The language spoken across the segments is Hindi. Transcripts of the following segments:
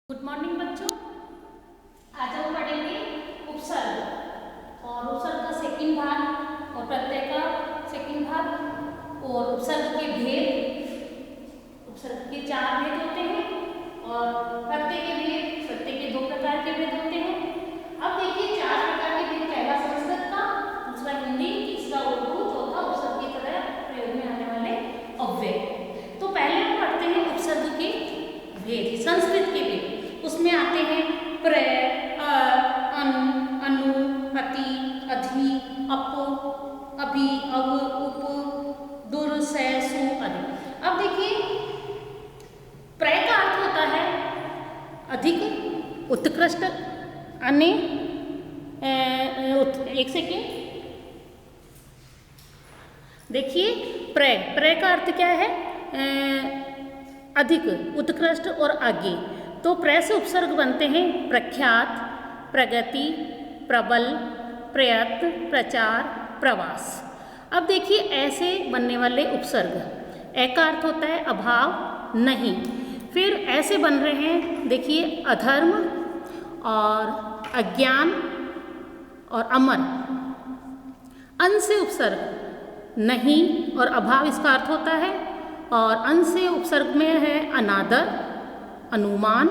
गुड मॉर्निंग बच्चों। आज हम पढ़ेंगे उपसर्ग और उपसर्ग का सेकंड भाग और प्रत्यय का सेकंड भाग और उपसर्ग के भेद। उपसर्ग के 4 भेद होते हैं और प्रत्यय के भेद, प्रत्यय के 2 प्रकार के भेद होते हैं। अब देखिए 4 प्रकार के भेद, पहला संस्कृत का, दूसरा हिंदी, तीसरा उर्दू, चौथा उपसर्ग की तरह प्रयोग में आने वाले अव्यय। तो पहले हम पढ़ते हैं उपसर्ग के भेद, संस्कृत के भेद। उसमें आते हैं प्र, अन, अनु, अति, अधि, अप, अभि, अव, उप, दुर, से, सु आदि। अब देखिए प्र का अर्थ होता है अधिक, उत्कृष्ट, अन्य। एक सेकेंड, देखिए प्र का अर्थ क्या है? अधिक, उत्कृष्ट और आगे। तो प्र से उपसर्ग बनते हैं प्रख्यात, प्रगति, प्रबल, प्रयत्न, प्रचार, प्रवास। अब देखिए ऐसे बनने वाले उपसर्ग, ए का अर्थ होता है अभाव, नहीं। फिर ऐसे बन रहे हैं, देखिए अधर्म और अज्ञान और अमर। अन से उपसर्ग नहीं और अभाव इसका अर्थ होता है। और अन से उपसर्ग में है अनादर, अनुमान,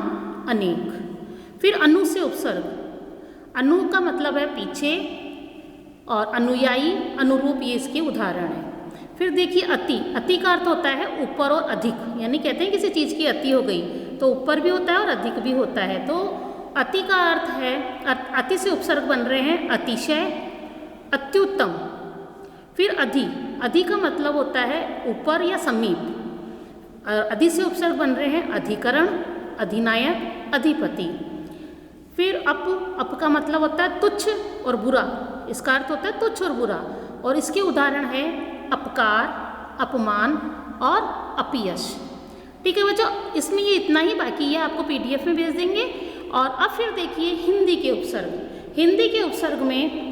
अनेक। फिर अनु से उपसर्ग, अनु का मतलब है पीछे और अनुयायी, अनुरूप, ये इसके उदाहरण है। फिर देखिए अति, अति का अर्थ होता है ऊपर और अधिक, यानी कहते हैं किसी चीज़ की अति हो गई तो ऊपर भी होता है और अधिक भी होता है। तो अति का अर्थ है, अति से उपसर्ग बन रहे हैं अतिशय, अत्युत्तम। फिर अधि, अधि का मतलब होता है ऊपर या समीप। अधि से उपसर्ग बन रहे हैं अधिकरण, अधिनायक, अधिपति। फिर अप का मतलब होता है तुच्छ और बुरा, इसका अर्थ होता है तुच्छ और बुरा। और इसके उदाहरण है अपकार, अपमान और अपयश। ठीक है बच्चों, इसमें ये इतना ही, बाकी ये आपको PDF में भेज देंगे। और अब फिर देखिए हिंदी के उपसर्ग। हिंदी के उपसर्ग में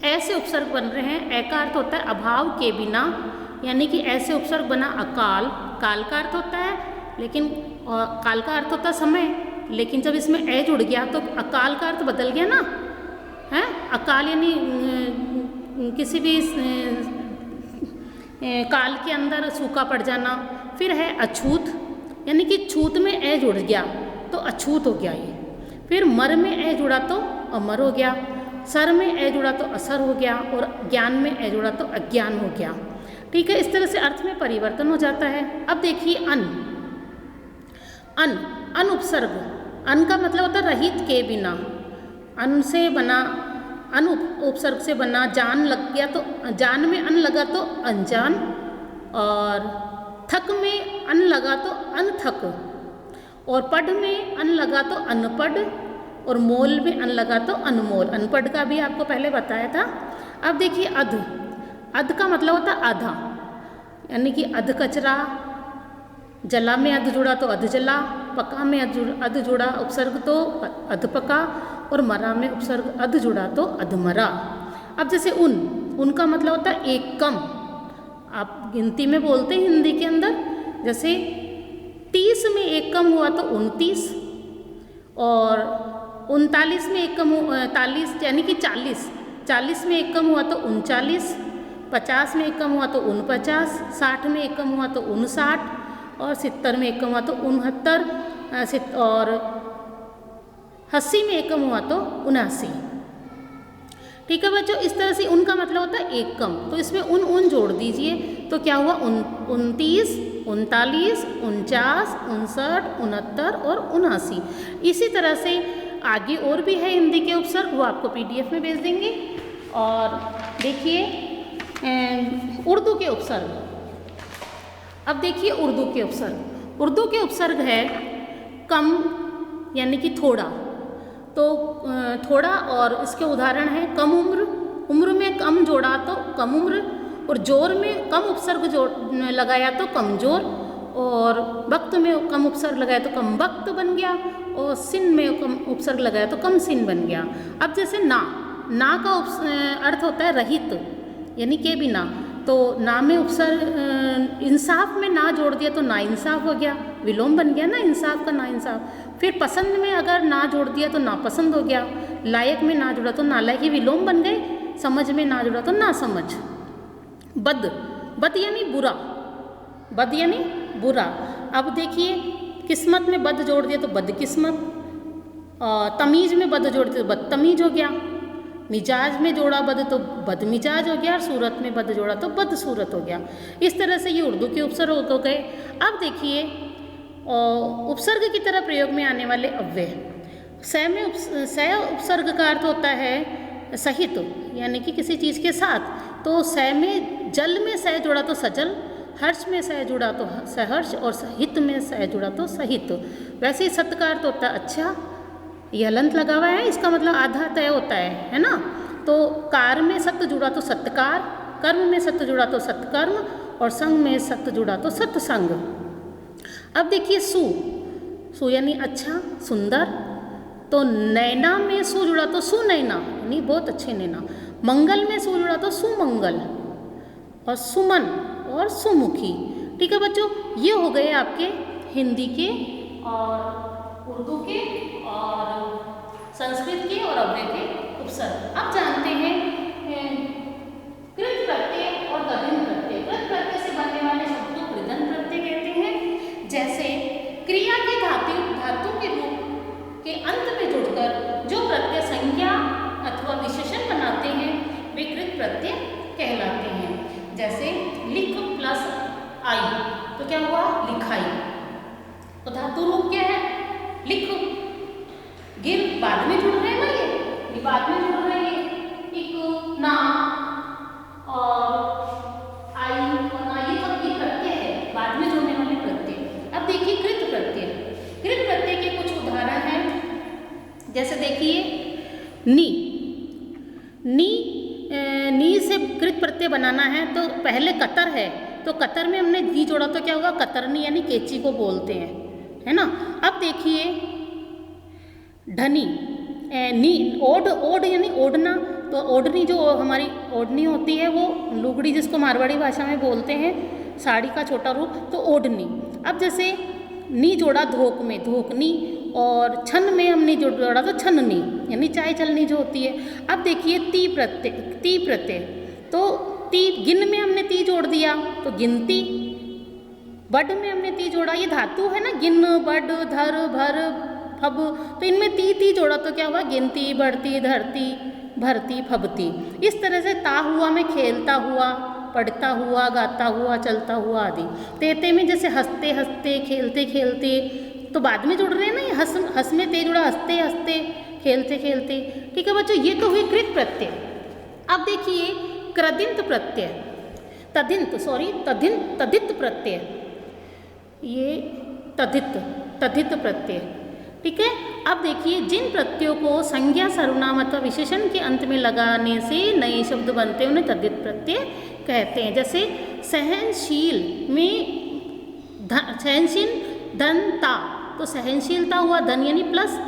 ऐसे उपसर्ग बन रहे हैं, ए का अर्थ होता है अभाव के बिना, यानी कि ऐसे उपसर्ग बना अकाल, काल का अर्थ होता है, लेकिन काल का अर्थ होता है समय, लेकिन जब इसमें ए जुड़ गया तो अकाल का अर्थ बदल गया ना, है अकाल, यानी किसी भी काल के अंदर सूखा पड़ जाना। फिर है अछूत, यानी कि छूत में ए जुड़ गया तो अछूत हो गया ये। फिर मर में ए जुड़ा तो अमर हो गया, सर में ए जुड़ा तो असर हो गया, और ज्ञान में ए जुड़ा तो अज्ञान हो गया। ठीक है, इस तरह से अर्थ में परिवर्तन हो जाता है। अब देखिए अन, अन, अन उपसर्ग, अन का मतलब होता है रहित के बिना। अन से बना, अन उपसर्ग से बना, जान लग गया तो, जान में अन लगा तो अनजान, और थक में अन लगा तो अनथक, और पढ़ में अन लगा तो अनपढ़, और मोल में अन लगा तो अनमोल। अनपढ़ का भी आपको पहले बताया था। अब देखिए अध, अध का मतलब होता है आधा, यानी कि अध कचरा। जला में अध जुड़ा तो अध जला, पका में अध जुड़ा उपसर्ग तो अध पका, और मरा में उपसर्ग अध जुड़ा तो अध मरा। अब जैसे उन का मतलब होता है एक कम। आप गिनती में बोलते हैं हिंदी के अंदर, जैसे 30 में एक कम हुआ तो 29, और 39 में एक कम, 40 यानी कि 40 में एक कम हुआ तो 39, 50 में एक कम हुआ तो 49, 60 में एक कम हुआ तो 59, और 70 में एक कम हुआ तो 69, और 80 में एक कम हुआ तो 79। ठीक है बच्चों, इस तरह से उनका मतलब होता है एक कम, तो इसमें उन जोड़ दीजिए तो क्या हुआ 29, 39, 49, 59, 69 और 79। इसी तरह से आगे और भी है हिंदी के उपसर्ग, वो आपको PDF में भेज देंगे। और देखिए उर्दू के उपसर्ग। अब देखिए उर्दू के उपसर्ग, उर्दू के उपसर्ग है कम, यानी कि थोड़ा। तो थोड़ा, और इसके उदाहरण है कम उम्र, उम्र में कम जोड़ा तो कम उम्र, और जोर में कम उपसर्ग जोड़ लगाया तो कमजोर, और वक्त में कम उपसर्ग लगाया तो कम वक्त बन गया, और सिन में कम उपसर्ग लगाया तो कम सिन बन गया। अब जैसे ना का अर्थ होता है रहित, यानी के बिना। तो ना में उपसर्ग, इंसाफ में ना जोड़ दिया तो ना इंसाफ हो गया, विलोम बन गया ना इंसाफ का ना इंसाफ। फिर पसंद में अगर ना जोड़ दिया तो नापसंद हो गया, लायक में ना जुड़ा तो नालायक, ये विलोम बन गए, समझ में ना जुड़ा तो ना समझ। बद, बद यानी बुरा, बद यानी बुरा। अब देखिए किस्मत में बद जोड़ दिया तो बदकिस्मत, तमीज़ में बद जोड़ दिया तो बदतमीज हो गया, मिजाज में जोड़ा बद तो बदमिजाज हो गया, और सूरत में बद जोड़ा तो बदसूरत हो गया। इस तरह से ये उर्दू के उपसर्ग हो गए। अब देखिए उपसर्ग की तरह प्रयोग में आने वाले अव्यय। स में स उपसर्ग का अर्थ होता है सहित, यानी कि किसी चीज़ के साथ। तो स में जल में स जुड़ा तो सजल, हर्ष में स जुड़ा तो सहर्ष, और सहित में स जुड़ा तो सहित। वैसे ही सत का अर्थ होता है अच्छा, यह हलंत लगा हुआ है, इसका मतलब आधा तय होता है ना। तो कार में सत जुड़ा तो सत्कार, कर्म में सत जुड़ा तो सत्कर्म, और संग में सत जुड़ा तो सत्संग। अब देखिए सु, सु यानी अच्छा सुंदर, तो नैना में सु जुड़ा तो सुनैना, यानी बहुत अच्छे नैना। मंगल में सु जुड़ा तो सुमंगल, और सुमन और सुमुखी। ठीक है बच्चों, ये हो गए आपके हिंदी के और उर्दू के और संस्कृत के और अव्यय के उपसर्ग। अब जानते हैं कृत प्रत्यय और तद्धित प्रत्यय। कृत प्रत्यय से बनने वाले शब्द को कृदंत प्रत्यय कहते हैं। जैसे क्रिया के धातु के रूप के अंत में जुड़कर जो प्रत्यय संज्ञा अथवा विशेषण बनाते हैं वे कृत प्रत्यय कहलाते हैं। जैसे लिख प्लस आई तो क्या हुआ, लिखाई। तो धातु रूप क्या है, लिख। गिर बाद में जुड़ रहे हैं ना, ये बाद में जुड़ रहे हैं, इक ना और आई और ना, ये सब ये प्रत्यय है, बाद में जुड़ने वाले प्रत्यय। अब देखिए कृत प्रत्यय। कृत प्रत्यय के कुछ उदाहरण हैं, जैसे देखिए नी। नी से कृत प्रत्यय बनाना है तो पहले कतर है, तो कतर में हमने नी जोड़ा तो क्या होगा, कतरनी, यानी केची को बोलते हैं, है ना। अब देखिए ढनी, नी ओढ़, ओढ़ यानी ओढ़ना, तो ओढ़नी जो हमारी ओढ़नी होती है वो लुगड़ी, जिसको मारवाड़ी भाषा में बोलते हैं, साड़ी का छोटा रूप, तो ओढ़नी। अब जैसे नी जोड़ा धोक में, धोकनी, और छन में हमने जोड़ा तो छननी, यानी चाय चलनी जो होती है। अब देखिए ती प्रत्यय, ती प्रत्यय, तो ती, गिन में हमने ती जोड़ दिया तो गिनती, बड में हमने ती जोड़ा, ये धातु है ना, गिन बड धर भर फब, तो इनमें ती जोड़ा तो क्या हुआ, गिनती, बढ़ती, धरती, भरती, फबती। इस तरह से ता हुआ में खेलता हुआ, पढ़ता हुआ, गाता हुआ, चलता हुआ आदि। तेते में जैसे हंसते हंसते, खेलते खेलते, तो बाद में जुड़ रहे हैं ना, ये हंस में ते जुड़ा, हंसते हंसते, खेलते खेलते। ठीक है बच्चों, ये तो हुई कृत प्रत्यय। अब देखिए कृदिंत प्रत्यय, तद्धित प्रत्यय, ये तद्धित प्रत्यय। ठीक है। अब देखिए जिन प्रत्ययों को संज्ञा, सर्वनाम अथवा विशेषण के अंत में लगाने से नए शब्द बनते हैं उन्हें तद्धित प्रत्यय कहते हैं। जैसे सहनशील में सहनशील धनता, तो सहनशीलता हुआ धन यानी प्लस,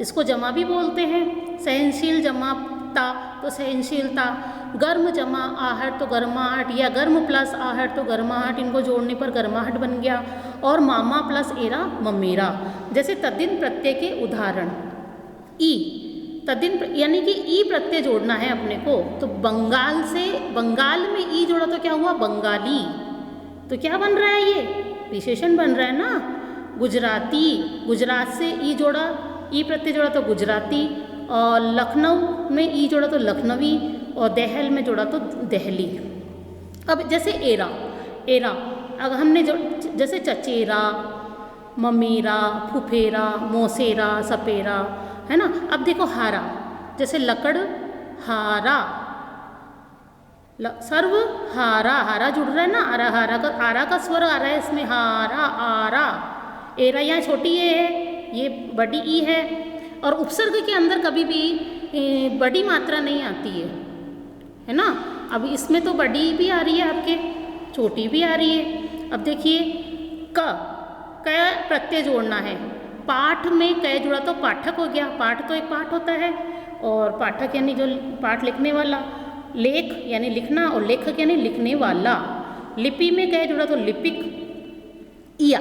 इसको जमा भी बोलते हैं, सहनशील जमा ता तो सहनशीलता। गर्म जमा आहट तो गर्माहट, या गर्म प्लस आहट तो गर्माहट, इनको जोड़ने पर गर्माहट बन गया। और मामा प्लस एरा ममेरा। जैसे तद्धित प्रत्यय के उदाहरण, ई, तद्धित यानी कि ई प्रत्यय जोड़ना है अपने को, तो बंगाल से, बंगाल में ई जोड़ा तो क्या हुआ, बंगाली, तो क्या बन रहा है, ये विशेषण बन रहा है ना। गुजराती, गुजरात से ई जोड़ा, ई प्रत्यय जोड़ा तो गुजराती। और लखनऊ में ई जोड़ा तो लखनवी, और दहल में जोड़ा तो दहली। अब जैसे एरा, एरा अगर हमने जो, जैसे चचेरा, ममेरा, फुफेरा, मोसेरा, सपेरा, है ना। अब देखो हारा, जैसे लकड़ हारा, सर्व हारा, हारा जुड़ रहा है ना, आरा, हारा का, आरा का स्वर आ रहा है इसमें, हारा, आरा। एरा यहाँ छोटी ए है, ये बड़ी ई है। और उपसर्ग के अंदर कभी भी बड़ी मात्रा नहीं आती है ना। अब इसमें तो बड़ी भी आ रही है आपके, छोटी भी आ रही है। अब देखिए क प्रत्यय जोड़ना है, पाठ में क जुड़ा तो पाठक हो गया, पाठ तो एक पाठ होता है, और पाठक यानी जो पाठ लिखने वाला, लेख यानी लिखना, और लेखक यानी लिखने वाला। लिपि में क जुड़ा तो लिपिक, इया,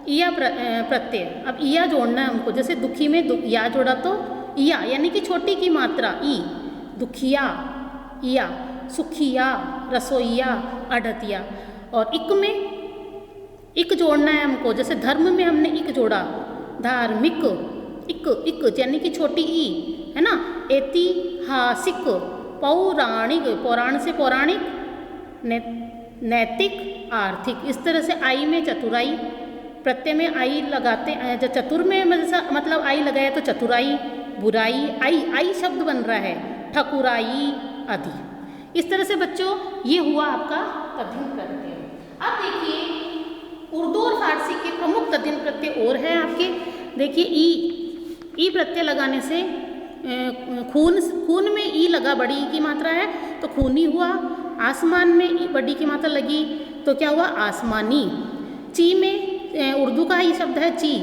प्रत्यय। अब इया जोड़ना है हमको, जैसे दुखी में या जोड़ा तो इया, यानी कि छोटी की मात्रा ई, दुखिया इया, सुखिया, रसोईया, अड़तिया। और इक में इक जोड़ना है हमको, जैसे धर्म में हमने इक जोड़ा, धार्मिक, इक इक यानी कि छोटी ई, है ना। ऐतिहासिक, पौराणिक, पौराण से पौराणिक, नैतिक, आर्थिक। इस तरह से आई में चतुराई, प्रत्यय में आई लगाते, चतुर में मतलब आई लगाया तो चतुराई, बुराई, आई शब्द बन रहा है, ठकुराई आदि। इस तरह से बच्चों ये हुआ आपका तद्धिन प्रत्यय। अब देखिए उर्दू और फारसी के प्रमुख तद्धिन प्रत्यय और है आपके। देखिए ई प्रत्यय लगाने से खून में ई लगा, बड़ी ई की मात्रा है तो खूनी हुआ। आसमान में ई बड़ी की मात्रा लगी तो क्या हुआ, आसमानी। ची में उर्दू का ही शब्द है ची,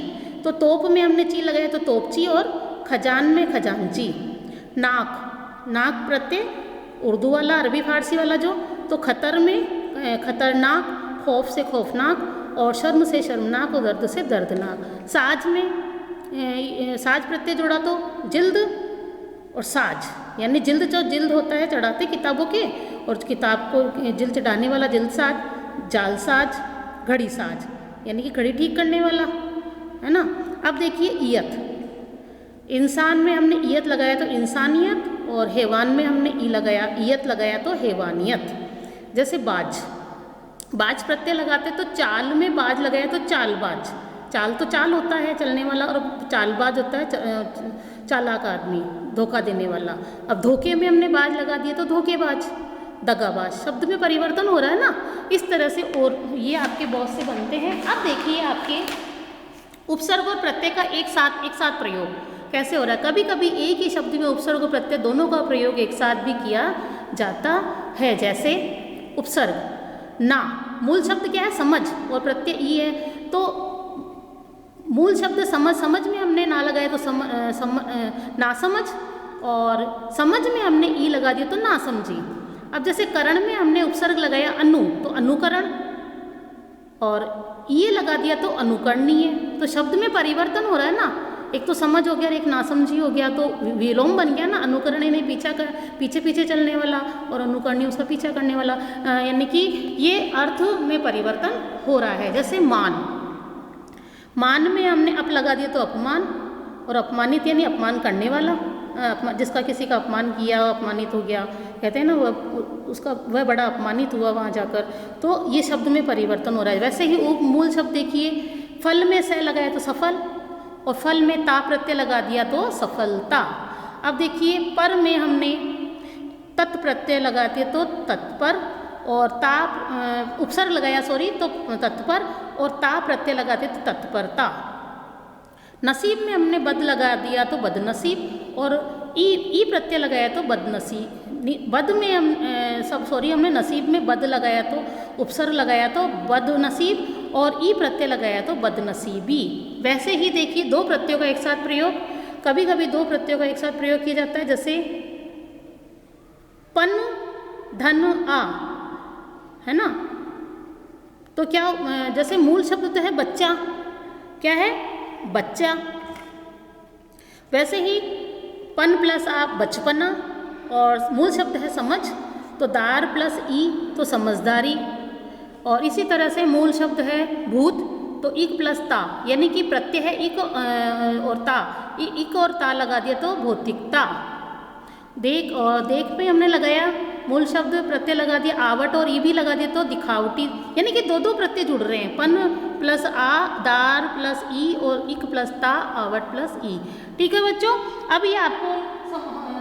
तो तोप में हमने ची लगाया तो तोपची, और खजान में खजानची। नाक प्रत्यय उर्दू वाला, अरबी फारसी वाला जो, तो खतर में खतरनाक, खौफ से खौफनाक, और शर्म से शर्मनाक, और दर्द से दर्दनाक। साज में साज प्रत्यय जोड़ा तो जिल्द और साज, यानी जिल्द जो जिल्द होता है चढ़ाते किताबों के, और किताब को जिल्द चढ़ाने वाला जिल्द साज, जालसाज, घड़ी साज, यानी कि घड़ी ठीक करने वाला, है ना। अब देखिए ईयत, इंसान में हमने ईयत लगाया तो इंसानियत, और हैवान में हमने ईयत लगाया तो हैवानियत। जैसे बाज प्रत्यय लगाते तो चाल में बाज लगाया तो चालबाज। चाल तो चाल होता है चलने वाला, और चालबाज होता है चालाक आदमी, धोखा देने वाला। अब धोखे में हमने बाज लगा दिया तो धोखेबाज, दगाबाज। शब्द में परिवर्तन हो रहा है ना, इस तरह से। और ये आपके बहुत से बनते हैं। अब देखिए आपके उपसर्ग और प्रत्यय का एक साथ प्रयोग कैसे हो रहा है। कभी कभी एक ही शब्द में उपसर्ग और प्रत्यय दोनों का प्रयोग एक साथ भी किया जाता है। जैसे उपसर्ग ना, मूल शब्द क्या है, समझ, और प्रत्यय ई है, तो मूल शब्द समझ में हमने ना लगाया तो ना समझ, और समझ में हमने ई लगा दिया तो ना समझी। अब जैसे करण में हमने उपसर्ग लगाया अनु तो अनुकरण, और ये लगा दिया तो अनुकरणीय। तो शब्द में परिवर्तन हो रहा है ना, एक तो समझ हो गया और एक नासमझी हो गया, तो विलोम बन गया ना। अनुकरणीय ने पीछे चलने वाला, और अनुकरणीय उसका पीछा करने वाला, यानी कि ये अर्थ में परिवर्तन हो रहा है। जैसे मान में हमने अप लगा दिया तो अपमान, और अपमानित यानी अपमान करने वाला, जिसका किसी का अपमान किया अपमानित हो गया, कहते हैं ना वह बड़ा अपमानित हुआ वहाँ जाकर, तो ये शब्द में परिवर्तन हो रहा है। वैसे ही मूल शब्द देखिए, फल में स लगाया तो सफल, और फल में ता प्रत्यय लगा दिया तो सफलता। अब देखिए पर में हमने तत् प्रत्यय लगा दिया तो तत्पर, और ता उपसर्ग लगाया तो तत्पर, और ता प्रत्यय लगाते तो तत्परता। नसीब में हमने बद लगा दिया तो बदनसीब, और ई प्रत्यय लगाया तो बदनसीब। बद में हमने नसीब में बद लगाया तो उपसर्ग लगाया तो बदनसीब, और ई प्रत्यय लगाया तो बदनसीबी। वैसे ही देखिए दो प्रत्ययों का एक साथ प्रयोग, कभी कभी दो प्रत्ययों का एक साथ प्रयोग किया जाता है। जैसे पन धन आ, है ना, तो क्या जैसे मूल शब्द तो है बच्चा, क्या है, बच्चा। वैसे ही पन प्लस आ बचपना, और मूल शब्द है समझ, तो दार प्लस ई तो समझदारी। और इसी तरह से मूल शब्द है भूत, तो इक प्लस ता, यानी कि प्रत्यय है इक और ता, इक और ता लगा दिया तो भौतिकता। देख, और देख पे हमने लगाया मूल शब्द, प्रत्यय लगा दिया आवट, और ई भी लगा दिया तो दिखावटी, यानी कि दो प्रत्यय जुड़ रहे हैं। पन प्लस आ, दार प्लस ई, और इक प्लस ता, आवट प्लस ई। ठीक है बच्चों, अब ये आपको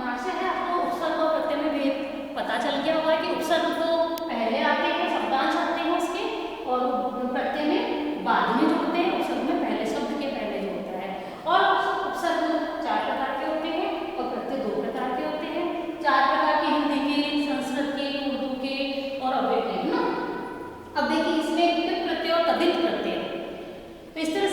आशा है आपको उपसर्ग और प्रत्यय में भेद पता चल गया होगा कि उपसर्ग तो पहले आते हैं, शब्दांश आते हैं उसके, और प्रत्यय में बाद में जुड़ते हैं। उपसर्ग में पहले शब्द के पहले जुड़ता है। और उपसर्ग 4 प्रकार के होते हैं, और प्रत्यय 2 प्रकार के होते हैं। 4 प्रकार के हिंदी के, संस्कृत के, उर्दू के, और अव्यय के, है ना। अब देखिए इसमें प्रत्यय और तद्धित प्रत्यय, तो इस तरह